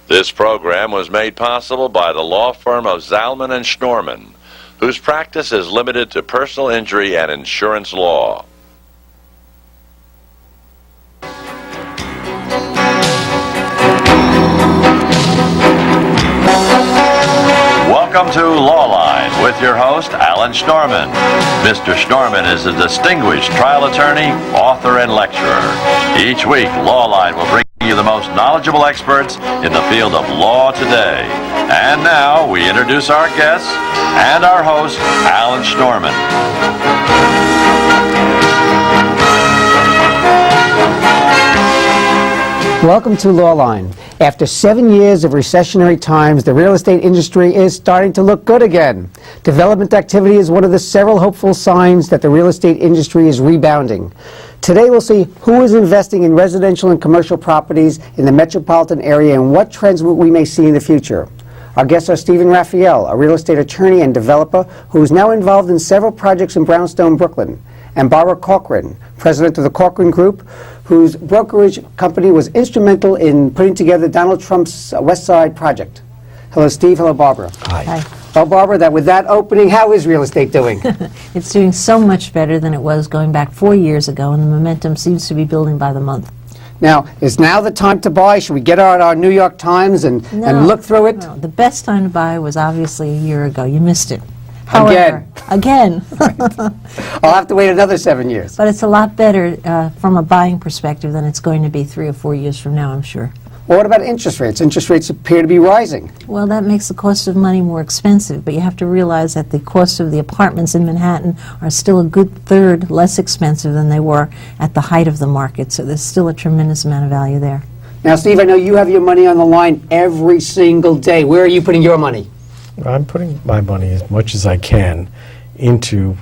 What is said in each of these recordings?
This program was made possible by the law firm of Zalman and Schnorman, whose practice is limited to personal injury and insurance law. Welcome to Lawline with your host, Alan Schnorman. Mr. Schnorman is a distinguished trial attorney, author, and lecturer. Each week, Lawline will bring you the most knowledgeable experts in the field of law today. And now, we introduce our guests and our host, Alan Schnorman. Welcome to Lawline. After 7 years of recessionary times, the real estate industry is starting to look good again. Development activity is one of the several hopeful signs that the real estate industry is rebounding. Today we'll see who is investing in residential and commercial properties in the metropolitan area and what trends we may see in the future. Our guests are Stephen Raphael, a real estate attorney and developer who is now involved in several projects in Brownstone, Brooklyn, and Barbara Corcoran, president of the Corcoran Group, whose brokerage company was instrumental in putting together Donald Trump's West Side project. Hello, Steve. Hello, Barbara. Hi. Well, Barbara, with that opening, how is real estate doing? It's doing so much better than it was going back 4 years ago, and the momentum seems to be building by the month. Now, is now the time to buy? Should we get out our New York Times and look through it? No, the best time to buy was obviously a year ago. You missed it. However, again. I'll have to wait another 7 years. But it's a lot better from a buying perspective than it's going to be 3 or 4 years from now, I'm sure. Well, what about interest rates? Interest rates appear to be rising. Well, that makes the cost of money more expensive, but you have to realize that the cost of the apartments in Manhattan are still a good third less expensive than they were at the height of the market, so there's still a tremendous amount of value there. Now, Steve, I know you have your money on the line every single day. Where are you putting your money? I'm putting my money as much as I can into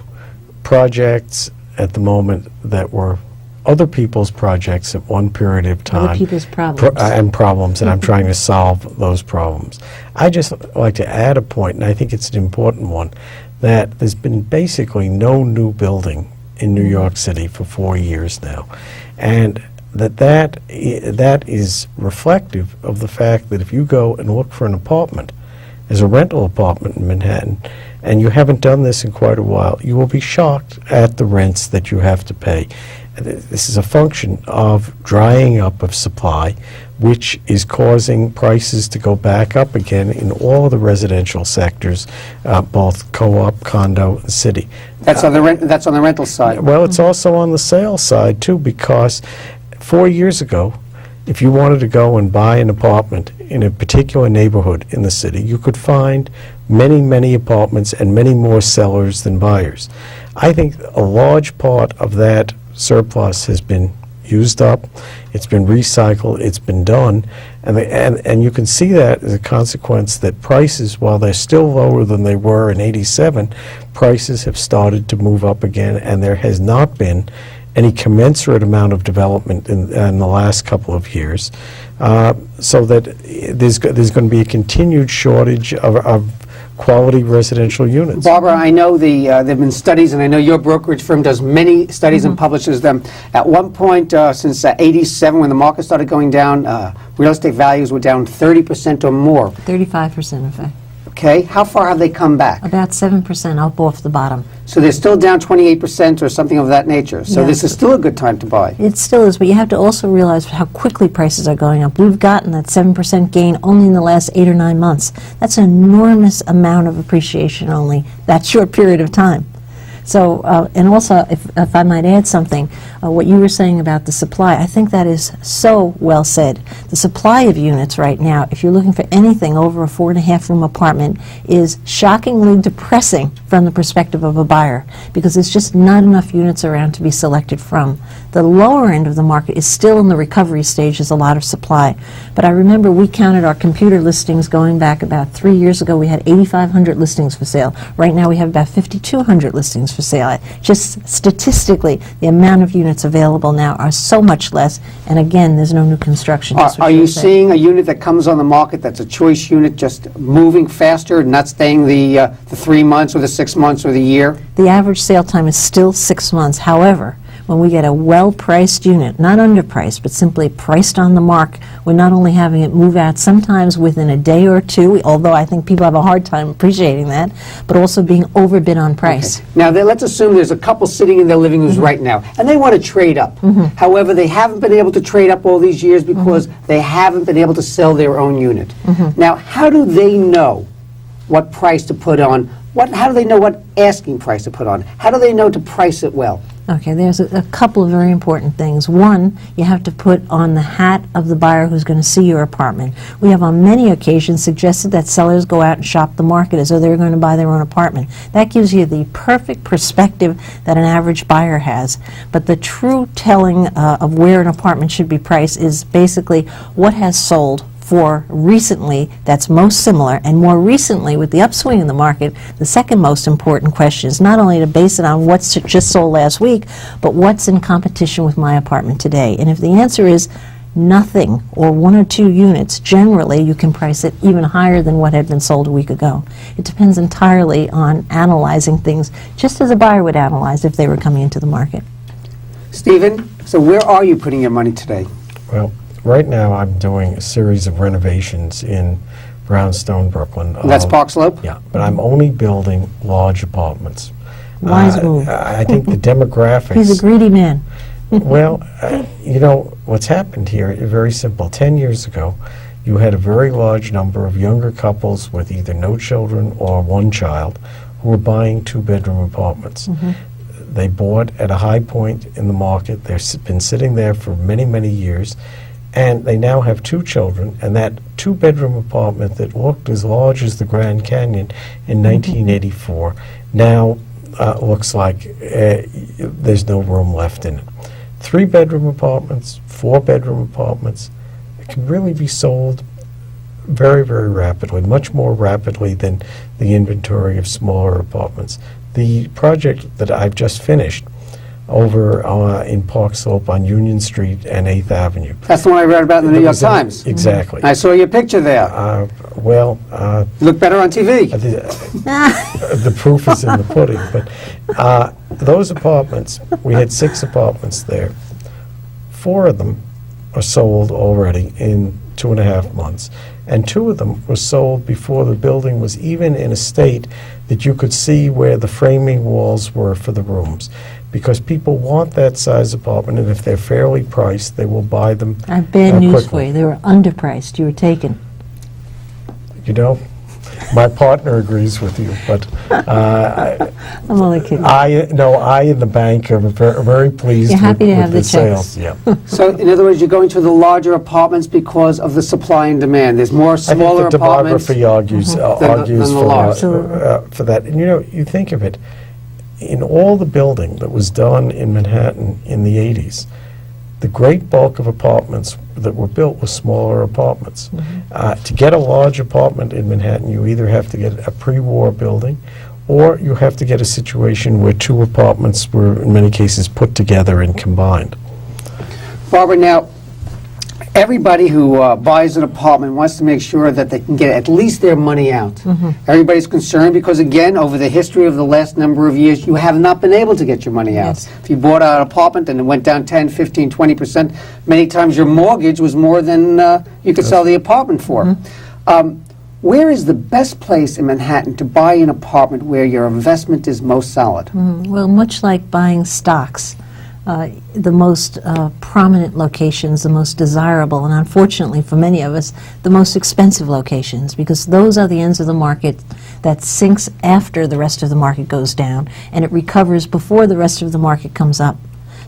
projects at the moment that were other people's projects at one period of time. Other people's problems. And I'm trying to solve those problems. I just like to add a point, and I think it's an important one, that there's been basically no new building in New York City for 4 years now. And that is reflective of the fact that if you go and look for an apartment, as a rental apartment in Manhattan, and you haven't done this in quite a while, you will be shocked at the rents that you have to pay. This is a function of drying up of supply, which is causing prices to go back up again in all of the residential sectors, both co-op, condo, and city. That's on the rental side. Well, it's also on the sales side, too, because 4 years ago, if you wanted to go and buy an apartment in a particular neighborhood in the city, you could find many, many apartments and many more sellers than buyers. I think a large part of that surplus has been used up, it's been recycled, it's been done, and you can see that as a consequence that prices, while they're still lower than they were in '87, prices have started to move up again, and there has not been any commensurate amount of development in the last couple of years, so that there's going to be a continued shortage of quality residential units. Barbara, I know there have been studies, and I know your brokerage firm does many studies and publishes them. At one point, since '87, when the market started going down, real estate values were down 30% or more. 35%, in fact. Okay, how far have they come back? About 7% up off the bottom. So they're still down 28% or something of that nature. So this is still a good time to buy. It still is, but you have to also realize how quickly prices are going up. We've gotten that 7% gain only in the last 8 or 9 months. That's an enormous amount of appreciation only that short period of time. So, and also, if I might add something, what you were saying about the supply, I think that is so well said. The supply of units right now, if you're looking for anything over a 4.5-room apartment, is shockingly depressing from the perspective of a buyer, because there's just not enough units around to be selected from. The lower end of the market is still in the recovery stage. There's a lot of supply. But I remember we counted our computer listings going back about 3 years ago. We had 8,500 listings for sale. Right now we have about 5,200 listings for sale. Just statistically, the amount of units available now are so much less, and again, there's no new construction. Are you seeing a unit that comes on the market that's a choice unit just moving faster, not staying the 3 months or the 6 months or the year? The average sale time is still 6 months. However, When we get a well-priced unit, not underpriced, but simply priced on the mark, we're not only having it move out sometimes within a day or two, although I think people have a hard time appreciating that, but also being overbid on price. Okay. Now, let's assume there's a couple sitting in their living rooms right now, and they want to trade up. However, they haven't been able to trade up all these years because they haven't been able to sell their own unit. Now, how do they know what price to put on? How do they know what asking price to put on? How do they know to price it well? Okay, there's a couple of very important things. One, you have to put on the hat of the buyer who's going to see your apartment. We have on many occasions suggested that sellers go out and shop the market as though they're going to buy their own apartment. That gives you the perfect perspective that an average buyer has. But the true telling of where an apartment should be priced is basically what has sold for recently that's most similar, and more recently with the upswing in the market, the second most important question is not only to base it on what's just sold last week, but what's in competition with my apartment today. And if the answer is nothing or one or two units, generally you can price it even higher than what had been sold a week ago. It depends entirely on analyzing things just as a buyer would analyze if they were coming into the market. Stephen, so where are you putting your money today? Well, right now I'm doing a series of renovations in Brownstone, Brooklyn. That's Park Slope? Yeah, but I'm only building large apartments. Wise move. I think the demographics... He's a greedy man. Well, you know, what's happened here is very simple. 10 years ago, you had a very large number of younger couples with either no children or one child who were buying two-bedroom apartments. They bought at a high point in the market. They've been sitting there for many, many years. And they now have two children, and that two-bedroom apartment that looked as large as the Grand Canyon in 1984 now looks like there's no room left in it. Three-bedroom apartments, four-bedroom apartments, it can really be sold very, very rapidly, much more rapidly than the inventory of smaller apartments. The project that I've just finished over in Park Slope on Union Street and 8th Avenue. That's the one I read about in the New York Times. Exactly. I saw your picture there. Well, You look better on TV. the proof is in the pudding. But those apartments, we had 6 apartments there. 4 of them are sold already in 2.5 months. And 2 of them were sold before the building was even in a state that you could see where the framing walls were for the rooms. Because people want that size apartment, and if they're fairly priced, they will buy them I have bad news quickly. for you. They were underpriced. You were taken. You know, my partner agrees with you, but I'm only kidding. I in the bank are very pleased You're happy to with have the checks. sales. Yeah. So, in other words, you're going to the larger apartments because of the supply and demand. There's more smaller I think the apartments. demography argues than the large. for that. And you know, you think of it, in all the building that was done in Manhattan in the 80s, the great bulk of apartments that were built were smaller apartments. To get a large apartment in Manhattan, you either have to get a pre-war building, or you have to get a situation where 2 apartments were, in many cases, put together and combined. Barbara, now, everybody who buys an apartment wants to make sure that they can get at least their money out. Everybody's concerned because, again, over the history of the last number of years, you have not been able to get your money out. Yes. If you bought an apartment and it went down 10, 15, 20%, many times your mortgage was more than you could sell the apartment for. Where is the best place in Manhattan to buy an apartment where your investment is most solid? Well, much like buying stocks, the most prominent locations, the most desirable, and unfortunately for many of us, the most expensive locations, because those are the ends of the market that sinks after the rest of the market goes down, and it recovers before the rest of the market comes up.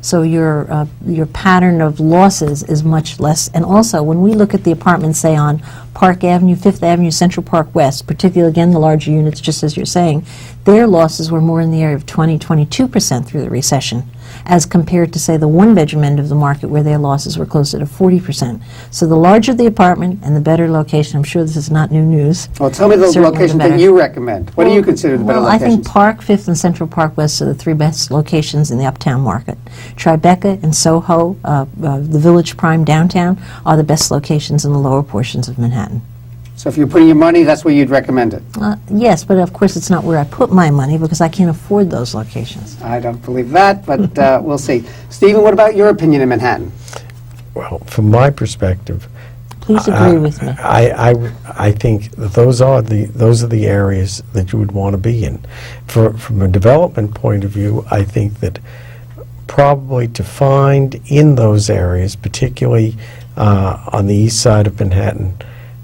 So your pattern of losses is much less. And also, when we look at the apartments, say on Park Avenue, 5th Avenue, Central Park West, particularly, again, the larger units, just as you're saying, their losses were more in the area of 20, 22% through the recession, as compared to, say, the one-bedroom end of the market, where their losses were closer to 40%. So the larger the apartment and the better location, I'm sure this is not new news. Well, tell me those Certainly the locations that better. you recommend. What do you consider the better Well, I locations? think Park, 5th, and Central Park West are the 3 best locations in the uptown market. Tribeca and Soho, the Village Prime downtown, are the best locations in the lower portions of Manhattan. So if you're putting your money, that's where you'd recommend it. Yes, but of course it's not where I put my money because I can't afford those locations. I don't believe that, but we'll see. Stephen, what about your opinion in Manhattan? Well, from my perspective, Please agree with me. I think that those are the areas that you would want to be in. From a development point of view, I think that probably to find in those areas, particularly on the east side of Manhattan,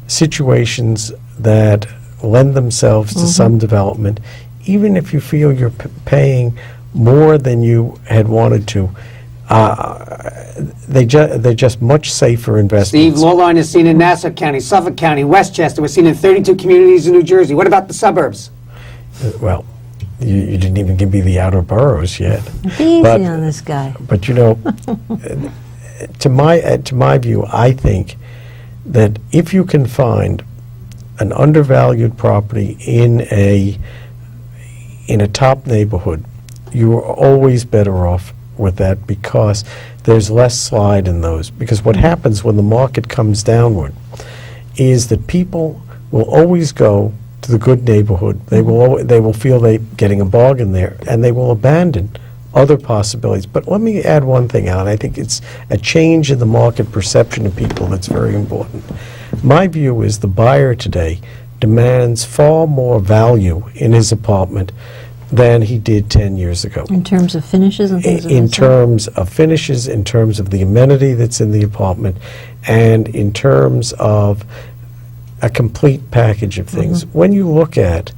situations that lend themselves to some development, even if you feel you're paying more than you had wanted to. They're just much safer investments. Steve, Lawline is seen in Nassau County, Suffolk County, Westchester. We're seen in 32 communities in New Jersey. What about the suburbs? Well, you didn't even give me the outer boroughs yet. Be easy on this guy. But you know, to my view, I think that if you can find an undervalued property in a top neighborhood, you are always better off with that because there's less slide in those. Because what happens when the market comes downward is that people will always go to the good neighborhood. They will feel they're getting a bargain there, and they will abandon other possibilities. But let me add one thing out. I think it's a change in the market perception of people that's very important. My view is the buyer today demands far more value in his apartment than he did 10 years ago. In terms of finishes and things of In that sort? terms of finishes, in terms of the amenity that's in the apartment, and in terms of a complete package of things. When you look at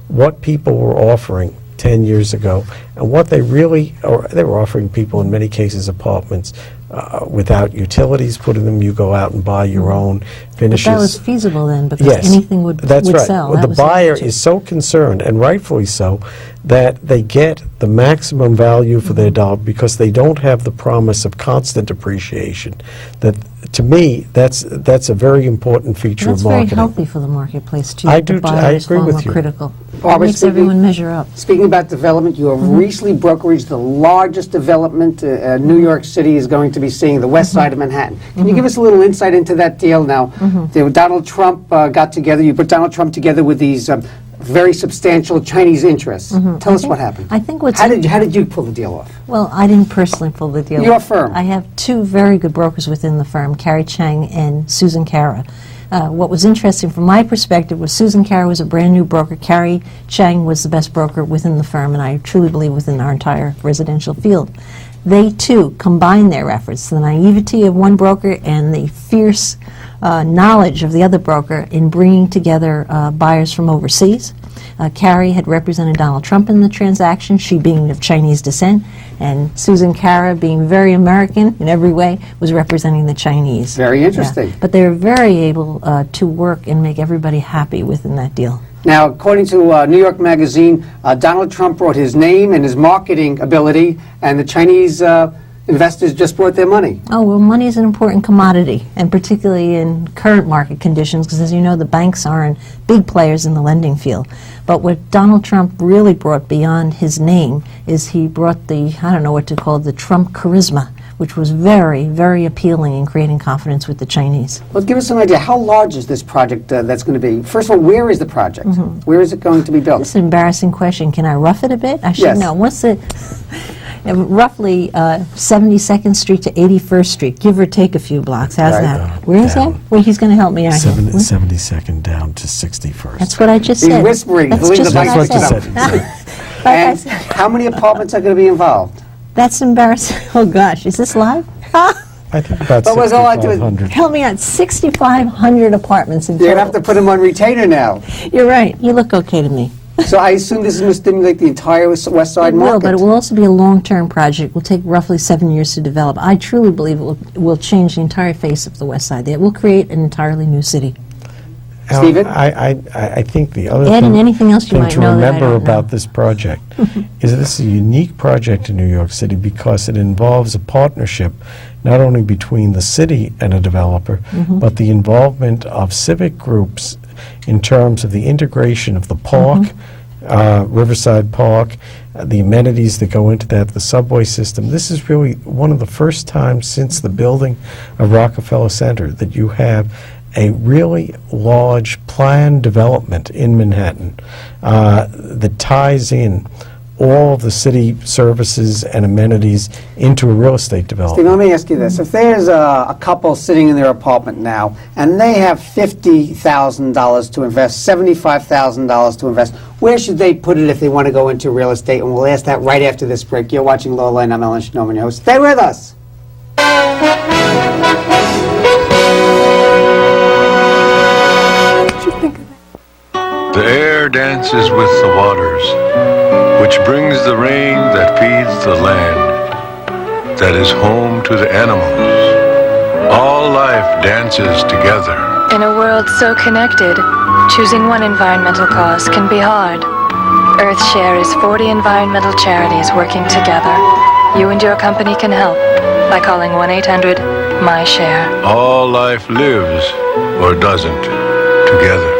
what people were offering 10 years ago and what they were offering people in many cases apartments without utilities put in them. You go out and buy your own finishes. But that was feasible then because Yes, anything would that's right. sell. Well, That the was buyer attitude. is so concerned, and rightfully so, that they get the maximum value for their dollar because they don't have the promise of constant appreciation. That, to me, that's a very important feature That's of very marketing. healthy for the marketplace too. I that the do t- buyer I is agree far with more you. critical. Barbara, It makes speaking- everyone measure up. Speaking about development, you have recently brokeraged the largest development New York City is going to be seeing, the west side of Manhattan. Can you give us a little insight into that deal now? Donald Trump got together, you put Donald Trump together with these very substantial Chinese interests. Tell us what happened. I think what's How did you pull the deal off? Well, I didn't personally pull the deal. Your firm. I have two very good brokers within the firm, Carrie Chang and Susan Cara. What was interesting from my perspective was Susan Cara was a brand new broker. Carrie Chang was the best broker within the firm, and I truly believe within our entire residential field. They, too, combined their efforts, the naivety of one broker and the fierce knowledge of the other broker in bringing together buyers from overseas. Carrie had represented Donald Trump in the transaction, she being of Chinese descent, and Susan Cara, being very American in every way, was representing the Chinese. Very interesting. Yeah. But they were very able to work and make everybody happy within that deal. Now, according to New York Magazine, Donald Trump brought his name and his marketing ability, and the Chinese investors just brought their money. Oh, well, money is an important commodity, and particularly in current market conditions, because as you know, the banks aren't big players in the lending field. But what Donald Trump really brought beyond his name is he brought the, I don't know what to call it, the Trump charisma, which was very, very appealing in creating confidence with the Chinese. Well, give us some idea. How large is this project that's going to be? First of all, where is the project? Where is it going to be built? This is an embarrassing question. Can I rough it a bit? I should Yes. know. What's the... roughly 72nd Street to 81st Street, give or take a few blocks. How's Right. that? Where is Down. that? Well, he's going to help me out here. 72nd down to 61st. That's what I just He's said. whispering. That's Believe just the what I mic That's said. what you said. Like I And said. how many apartments are going to be involved? That's embarrassing. Oh, gosh. Is this live? I think about But was all I do is- 6,500. Help me out. 6,500 apartments in You're total. going to have to put them on retainer now. You're right. You look okay to me. So I assume this is going to stimulate the entire west side It will, market. but it will also be a long-term project. It will take roughly 7 years to develop. I truly believe it will change the entire face of the West Side. It will create an entirely new city. Alan, Stephen? I think the other Add in thing, anything else you thing might to know that I remember don't about know. this project is that this is a unique project in New York City because it involves a partnership not only between the city and a developer, but the involvement of civic groups in terms of the integration of the park, Riverside Park, the amenities that go into that, the subway system. This is really one of the first times since the building of Rockefeller Center that you have a really large planned development in Manhattan that ties in all of the city services and amenities into a real estate development. Steve, let me ask you this. If there's a couple sitting in their apartment now, and they have $50,000 to invest, $75,000 to invest, where should they put it if they want to go into real estate? And we'll ask that right after this break. You're watching Lowline. I'm Alan Schnorman, your host. Stay with us. The air dances with the waters, which brings the rain that feeds the land, that is home to the animals. All life dances together. In a world so connected, choosing one environmental cause can be hard. EarthShare is 40 environmental charities working together. You and your company can help by calling 1-800-MY-SHARE. All life lives, or doesn't, together.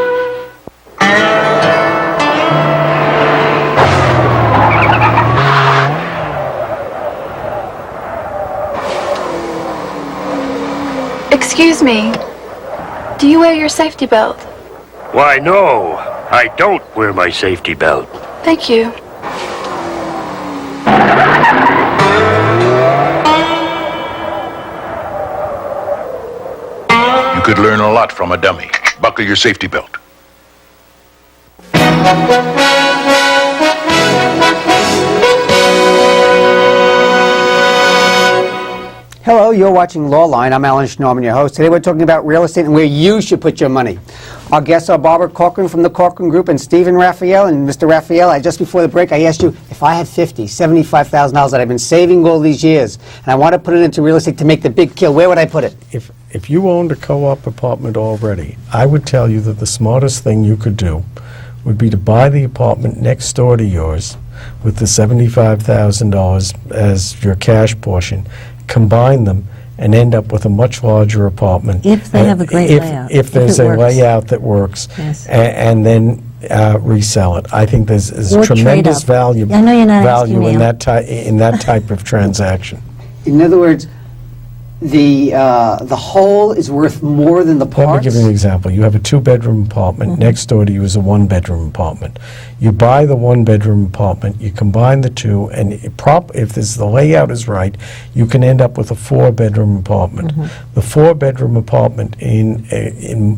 Excuse me, do you wear your safety belt? Why, no, I don't wear my safety belt. Thank you. You could learn a lot from a dummy. Buckle your safety belt. Hello, you're watching Lawline. I'm Alan Schnorman, your host. Today we're talking about real estate and where you should put your money. Our guests are Barbara Corcoran from the Corcoran Group and Stephen Raphael. And Mr. Raphael, just before the break, I asked you if I had $50,000, $75,000 that I've been saving all these years, and I want to put it into real estate to make the big kill, where would I put it? If you owned a co-op apartment already, I would tell you that the smartest thing you could do would be to buy the apartment next door to yours with the $75,000 as your cash portion, combine them, and end up with a much larger apartment. If they have a great layout. If there's it a works. layout that works. Yes. And then resell it. I think there's Or tremendous trade up. value I know you're not asking value me. in that type of transaction. In other words, the whole is worth more than the Let parts? me give you an example. You have a two-bedroom apartment. Next door to you is a one-bedroom apartment. You buy the one-bedroom apartment, you combine the two, and if the layout is right, you can end up with a four-bedroom apartment. The four-bedroom apartment in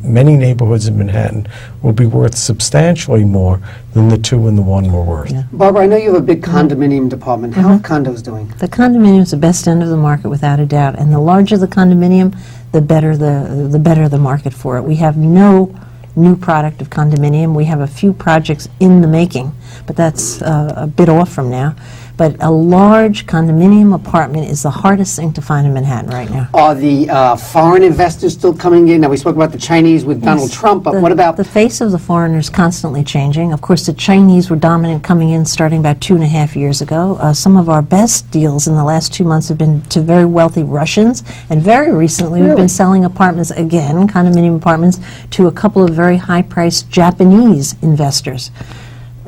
many neighborhoods in Manhattan will be worth substantially more than the two and the one were worth. Yeah. Barbara, I know you have a big condominium department. How are condos doing? The condominium is the best end of the market without a doubt, and the larger the condominium, the better the market for it. We have no new product of condominium. We have a few projects in the making, but that's a bit off from now. But a large condominium apartment is the hardest thing to find in Manhattan right now. Are the foreign investors still coming in? Now, we spoke about the Chinese with Donald Trump, but what about... The face of the foreigner is constantly changing. Of course, the Chinese were dominant coming in starting about 2.5 years ago. Some of our best deals in the last 2 months have been to very wealthy Russians, and very recently we've been selling apartments, again, condominium apartments, to a couple of very high-priced Japanese investors.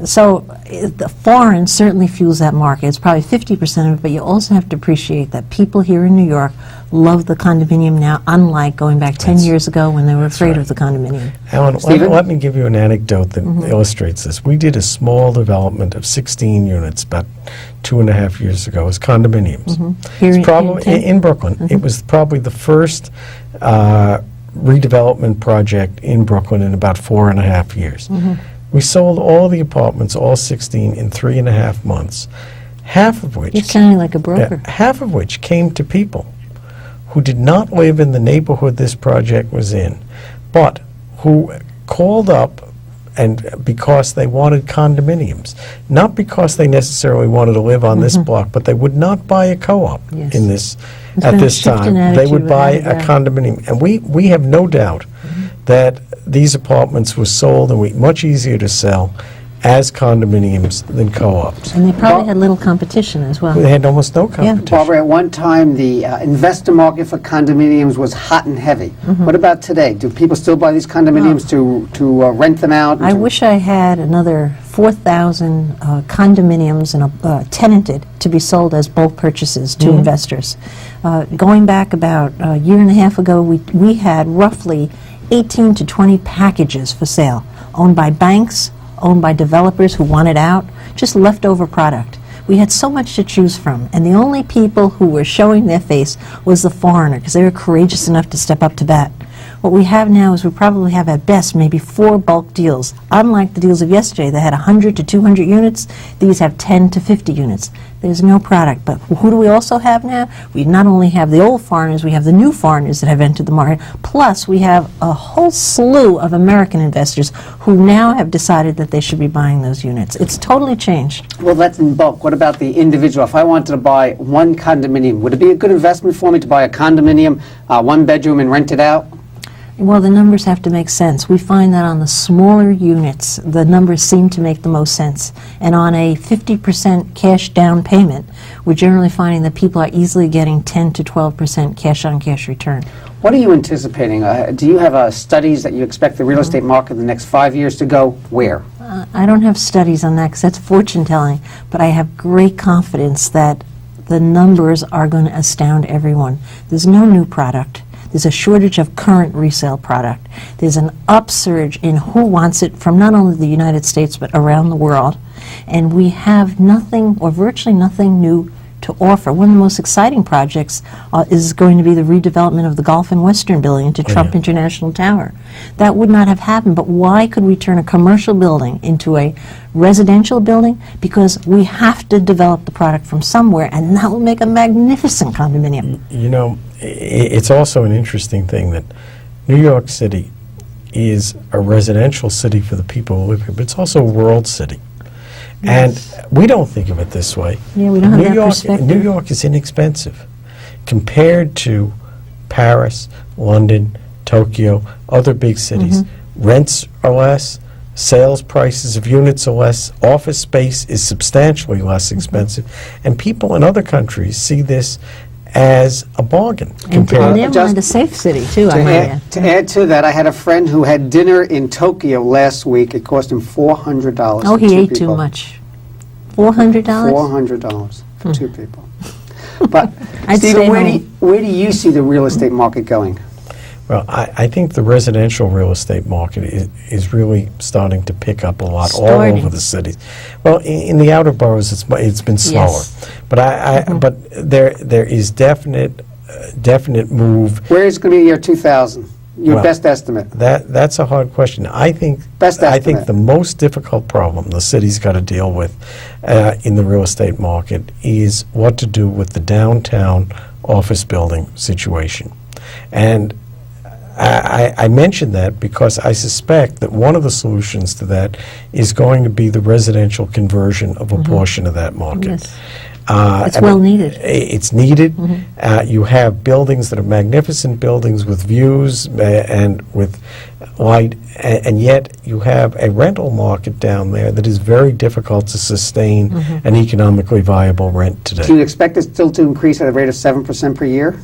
So the foreign certainly fuels that market. It's probably 50% of it, but you also have to appreciate that people here in New York love the condominium now, unlike going back 10 years ago when they were afraid of the condominium. Alan, let me give you an anecdote that illustrates this. We did a small development of 16 units about 2.5 years ago as condominiums. Here It's probably in Brooklyn. It was probably the first redevelopment project in Brooklyn in about 4.5 years. We sold all the apartments, all 16, in 3.5 months, half of which... You're sounding like a broker. half of which came to people who did not live in the neighborhood this project was in, but who called up and because they wanted condominiums, not because they necessarily wanted to live on this block, but they would not buy a co-op Yes. in this There's at been a this shift time. in They attitude would buy without a a doubt. condominium, and we have no doubt that these apartments were sold and much easier to sell as condominiums than co-ops. And they probably had little competition as well. They had almost no competition. Barbara, at one time, the investor market for condominiums was hot and heavy. What about today? Do people still buy these condominiums to rent them out? I wish I had another 4,000 condominiums and tenanted to be sold as bulk purchases to investors. Going back about a year and a half ago, we had roughly 18 to 20 packages for sale, owned by banks, owned by developers who wanted out, just leftover product. We had so much to choose from, and the only people who were showing their face was the foreigner, because they were courageous enough to step up to bat. What we have now is we probably have at best maybe 4 bulk deals. Unlike the deals of yesterday that had 100 to 200 units, these have 10 to 50 units. There's no product. But who do we also have now? We not only have the old foreigners, we have the new foreigners that have entered the market, plus we have a whole slew of American investors who now have decided that they should be buying those units. It's totally changed. Well, that's in bulk. What about the individual? If I wanted to buy one condominium, would it be a good investment for me to buy a condominium, 1 bedroom, and rent it out? Well, the numbers have to make sense. We find that on the smaller units, the numbers seem to make the most sense. And on a 50% cash down payment, we're generally finding that people are easily getting 10 to 12% cash-on-cash return. What are you anticipating? Do you have studies that you expect the real estate market in the next 5 years to go where? I don't have studies on that because that's fortune telling, but I have great confidence that the numbers are going to astound everyone. There's no new product. There's a shortage of current resale product. There's an upsurge in who wants it from not only the United States but around the world. And we have nothing or virtually nothing new to offer. One of the most exciting projects is going to be the redevelopment of the Gulf and Western building into Trump International Tower. That would not have happened, but why could we turn a commercial building into a residential building? Because we have to develop the product from somewhere, and that will make a magnificent condominium. You know, it's also an interesting thing that New York City is a residential city for the people who live here, but it's also a world city. Yes. And we don't think of it this way. Yeah, we don't have that perspective. New York is inexpensive compared to Paris, London, Tokyo, other big cities. Rents are less, sales prices of units are less, office space is substantially less expensive, and people in other countries see this as a bargain. And they're mind a safe city, too, I might add. To add to that, I had a friend who had dinner in Tokyo last week. It cost him $400 Oh, for he two ate people. too much. $400? $400 for 2 people. But, I'd stay Stephen, home. where do you see the real estate market going? Well, I think the residential real estate market is really starting to pick up a lot all over the cities. Well, in the outer boroughs, it's been slower, Yes. but there is definite move. Where is it going to be year 2000? Your Well, best estimate. That's a hard question. I think the most difficult problem the city's got to deal with in the real estate market is what to do with the downtown office building situation. And I mention that because I suspect that one of the solutions to that is going to be the residential conversion of a portion of that market. Yes. It's well needed. It's needed. You have buildings that are magnificent buildings with views and with light, and yet you have a rental market down there that is very difficult to sustain an economically viable rent today. Do you expect it still to increase at a rate of 7% per year?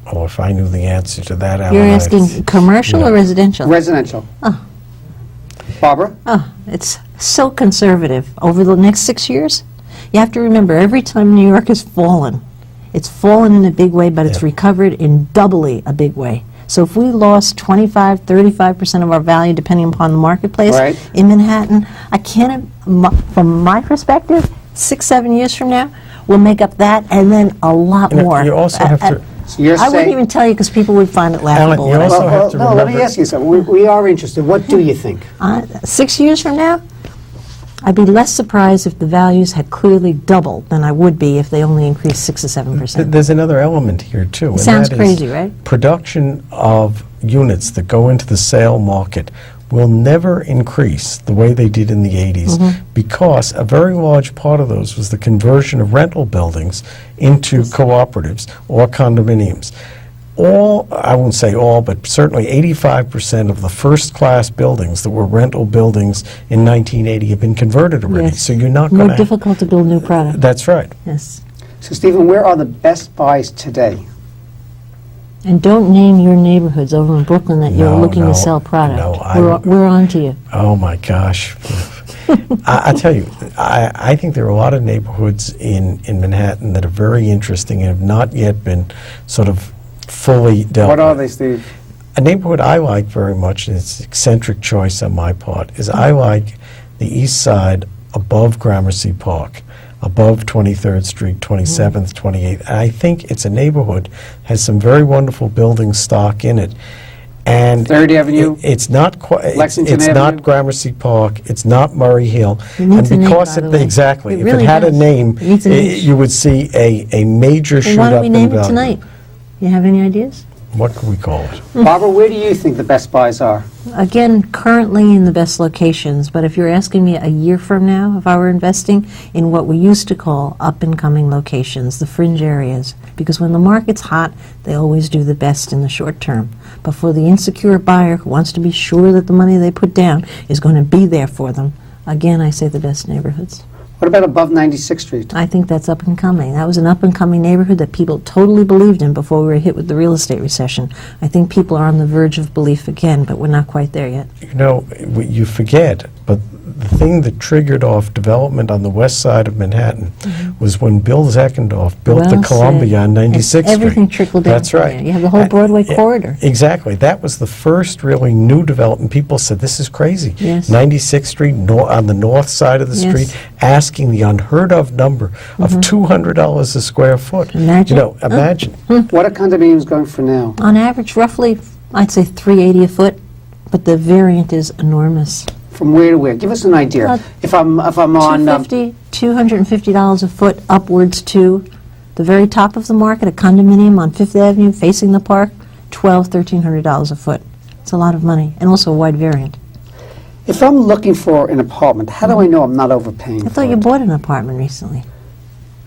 Oh, if I knew the answer to that, Alan, You're asking commercial or residential? Residential. Barbara? It's so conservative. Over the next 6 years, you have to remember, every time New York has fallen, it's fallen in a big way, but it's recovered in doubly a big way. So if we lost 25, 35% of our value, depending upon the marketplace in Manhattan, I can't, from my perspective, 6, 7 years from now, we'll make up that and then a lot more. You also have to... So you're I wouldn't even tell you because people would find it laughable. Alan, you also have to let me remember- ask you something. We are interested. What do you think? 6 years from now, I'd be less surprised if the values had clearly doubled than I would be if they only increased 6 or 7%. There's another element here, too. and Sounds that is crazy, right? Production of units that go into the sale market will never increase the way they did in the 80s because a very large part of those was the conversion of rental buildings into cooperatives or condominiums. All, I won't say all, but certainly 85% of the first-class buildings that were rental buildings in 1980 have been converted already. Yes. So you're not going to... More difficult to build new product. That's right. Yes. So, Stephen, where are the best buys today? And don't name your neighborhoods over in Brooklyn that you're looking to sell product. We're on to you. Oh, my gosh. I tell you, I think there are a lot of neighborhoods in Manhattan that are very interesting and have not yet been sort of fully dealt with. What are they, Steve? A neighborhood I like very much, and it's an eccentric choice on my part, is I like the east side above Gramercy Park, above 23rd Street, 27th, 28th. And I think it's a neighborhood, has some very wonderful building stock in it. And 3rd Avenue, it's not quite. Lexington It's Avenue. not Gramercy Park. It's not Murray Hill. It needs a name, because by the way. exactly, It if really it had does. a name, It needs a name. you would see a major Well, shoot why up don't we in name it value. tonight? You have any ideas? What can we call it? Barbara, where do you think the best buys are? Again, currently in the best locations, but if you're asking me a year from now, if I were investing in what we used to call up-and-coming locations, the fringe areas, because when the market's hot, they always do the best in the short term. But for the insecure buyer who wants to be sure that the money they put down is going to be there for them, again, I say the best neighborhoods. What about above 96th Street? I think that's up and coming. That was an up and coming neighborhood that people totally believed in before we were hit with the real estate recession. I think people are on the verge of belief again, but we're not quite there yet. You know, you forget, but the thing that triggered off development on the west side of Manhattan was when Bill Zeckendorf built Well the Columbia said. on 96th Street. Everything trickled down. That's from right. there. You have the whole Broadway Yeah, corridor. Exactly. That was the first really new development. People said, this is crazy. Yes. 96th Street, on the north side of the Yes. street, asking the unheard of number of $200 a square foot. Imagine. You know, imagine. What are condominiums going for now? On average, roughly, I'd say $380 a foot, but the variant is enormous. From where to where? Give us an idea. If I'm on $250 a foot upwards to the very top of the market, a condominium on Fifth Avenue facing the park, $1,300 a foot. It's a lot of money, and also a wide variant. if I'm looking for an apartment, how do I know I'm not overpaying I for thought you it? bought an apartment recently.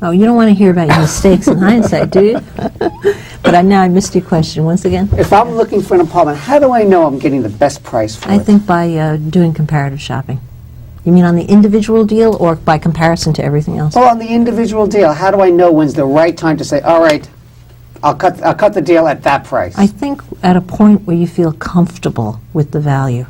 Oh, you don't want to hear about your mistakes in hindsight, do you? But now I missed your question once again. If I'm looking for an apartment, how do I know I'm getting the best price for I it? think by doing comparative shopping. You mean on the individual deal or by comparison to everything else? Well, on the individual deal, how do I know when's the right time to say, all right, I'll cut the deal at that price? I think at a point where you feel comfortable with the value.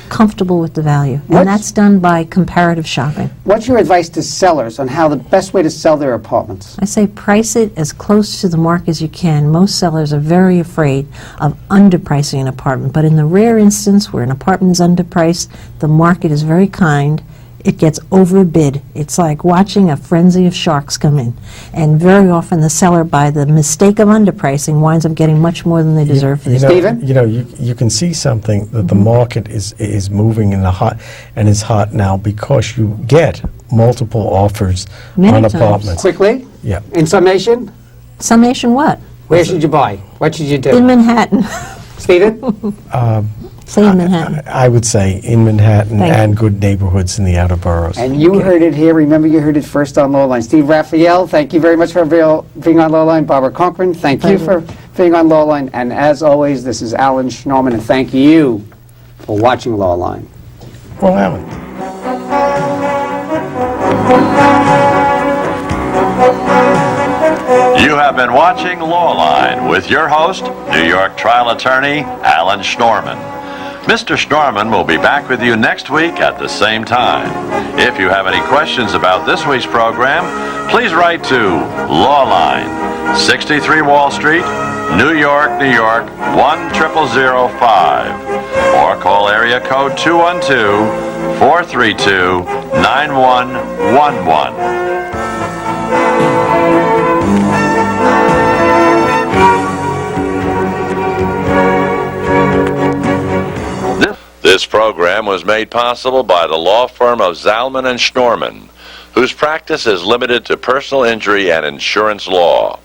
Comfortable with the value. What's- And that's done by comparative shopping. What's your advice to sellers on how the best way to sell their apartments? I say price it as close to the mark as you can. Most sellers are very afraid of underpricing an apartment, but in the rare instance where an apartment is underpriced, the market is very kind. It gets overbid. It's like watching a frenzy of sharks come in. And very often the seller, by the mistake of underpricing, winds up getting much more than they deserve for You these. know, Stephen? You know, you can see something that the market is moving in the hot and is hot now because you get multiple offers Many on times. apartments. Quickly, Yeah. in summation, Summation what? where should you buy? What should you In do? Manhattan. Stephen? Say in Manhattan. I would say in Manhattan Thank you. and good neighborhoods in the outer boroughs. And you heard it here. Remember, you heard it first on Lowline. Steve Raphael, thank you very much for being on Lowline. Barbara Conkran, thank you for being on Lowline. And as always, this is Alan Schnorman, and thank you for watching Lowline. Well, Alan. You have been watching Lawline with your host, New York trial attorney Alan Schnorman. Mr. Schnorman will be back with you next week at the same time. If you have any questions about this week's program, please write to Lawline, 63 Wall Street, New York, New York, 10005, or call area code 212-432-9111. This program was made possible by the law firm of Zalman and Schnorman, whose practice is limited to personal injury and insurance law.